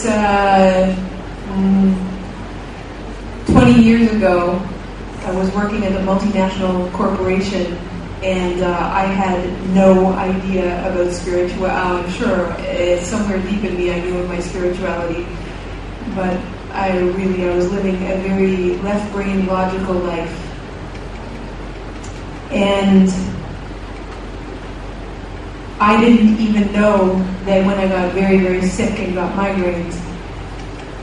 It's 20 years ago, I was working at a multinational corporation, and I had no idea about spirituality. I'm sure somewhere deep in me I knew of my spirituality, but I was living a very left-brain logical life. And I didn't even know that when I got very, very sick and got migraines,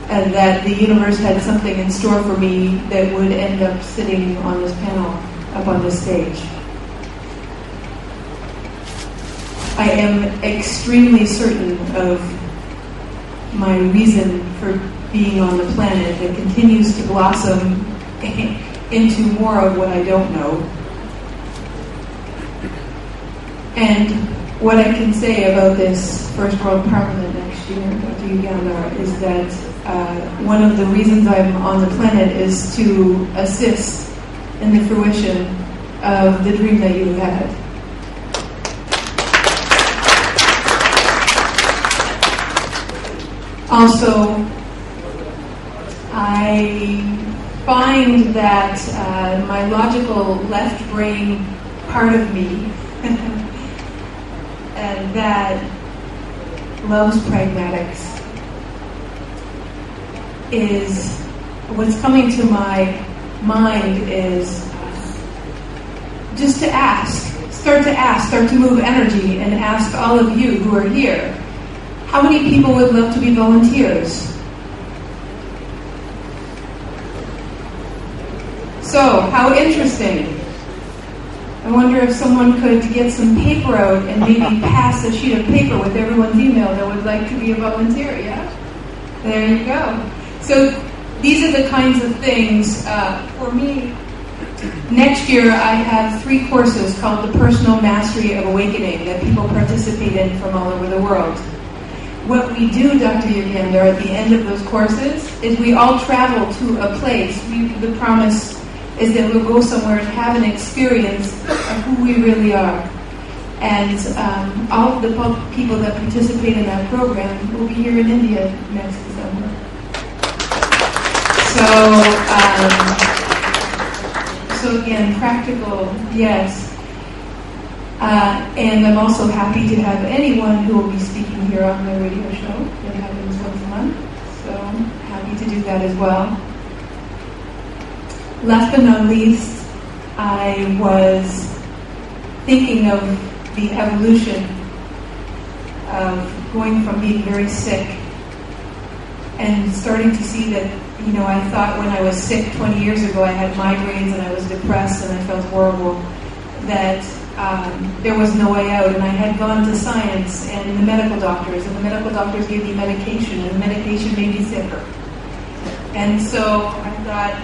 and that the universe had something in store for me that would end up sitting on this panel, up on this stage. I am extremely certain of my reason for being on the planet that continues to blossom into more of what I don't know. And what I can say about this First World Parliament next year, Dr. Ugandar, is that one of the reasons I'm on the planet is to assist in the fruition of the dream that you had. Also, I find that my logical left brain part of me that loves pragmatics is what's coming to my mind is just to start to move energy and ask all of you who are here, how many people would love to be volunteers? So, how interesting. I wonder if someone could get some paper out and maybe pass a sheet of paper with everyone's email that would like to be a volunteer, yeah? There you go. So these are the kinds of things, for me, next year I have 3 courses called the Personal Mastery of Awakening that people participate in from all over the world. What we do, Dr. Ugandar, at the end of those courses is we all travel to a place. The promise is that we'll go somewhere and have an experience of who we really are. And all of the people that participate in that program will be here in India next December. So again, practical, yes. And I'm also happy to have anyone who will be speaking here on my radio show that happens once a month. So happy to do that as well. Last but not least, I was thinking of the evolution of going from being very sick and starting to see that, I thought when I was sick 20 years ago, I had migraines and I was depressed and I felt horrible, that there was no way out. And I had gone to science and the medical doctors gave me medication, and the medication made me sicker. And so I thought,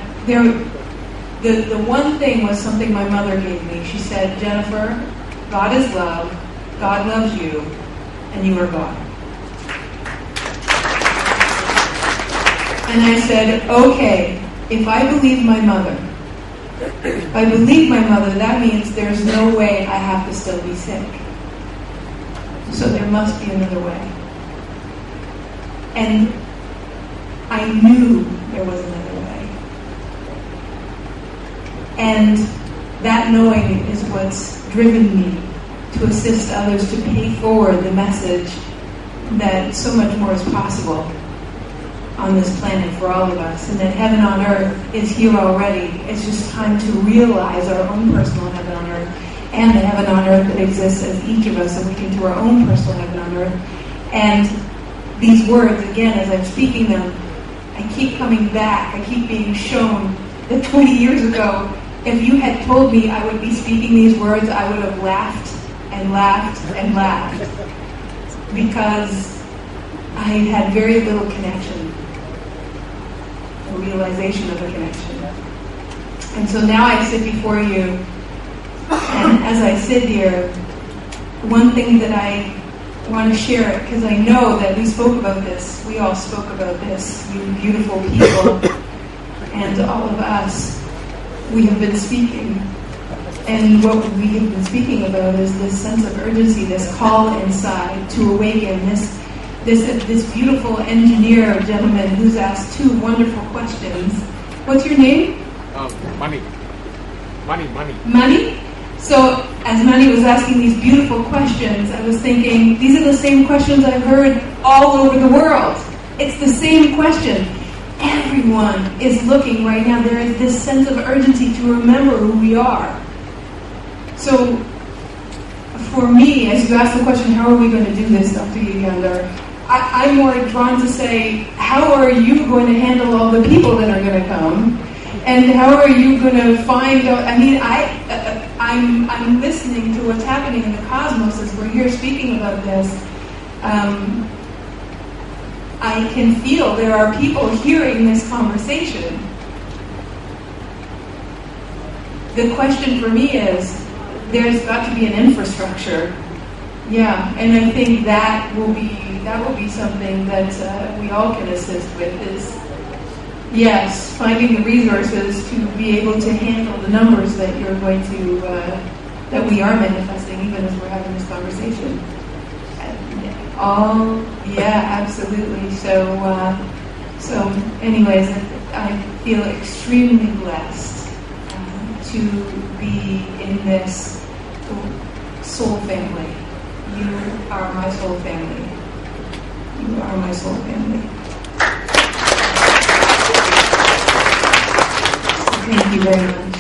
the one thing was something my mother gave me. She said, Jennifer, God is love, God loves you, and you are God. And I said, okay, if I believe my mother, that means there's no way I have to still be sick. So there must be another way. And I knew there was another way. And that knowing is what's driven me to assist others to pay forward the message that so much more is possible on this planet for all of us, and that heaven on earth is here already. It's just time to realize our own personal heaven on earth and the heaven on earth that exists as each of us, and we can do our own personal heaven on earth. And these words, again, as I'm speaking them, I keep coming back. I keep being shown that 20 years ago, if you had told me I would be speaking these words, I would have laughed and laughed and laughed, because I had very little connection, a realization of a connection. And so now I sit before you, and as I sit here, one thing that I want to share, because I know that we spoke about this, we all spoke about this, you beautiful people, and all of us, we have been speaking. And what we have been speaking about is this sense of urgency, this call inside to awaken, this beautiful engineer gentleman who's asked two wonderful questions. What's your name? Money. Money? So, as Manny was asking these beautiful questions, I was thinking, these are the same questions I've heard all over the world. It's the same question. Everyone is looking right now. There is this sense of urgency to remember who we are. So, for me, as you ask the question, how are we going to do this, Dr. Ugandar? I'm more drawn to say, how are you going to handle all the people that are going to come? And how are you going to find out? I mean, I'm listening to what's happening in the cosmos as we're here speaking about this. I can feel there are people hearing this conversation. The question for me is, there's got to be an infrastructure. Yeah, and I think that will be something that we all can assist with is, yes, finding the resources to be able to handle the numbers that you're going to, that we are manifesting even as we're having this conversation. Yeah, absolutely. So anyways, I feel extremely blessed to be in this soul family. You are my soul family. You are my soul family. Thank you very much.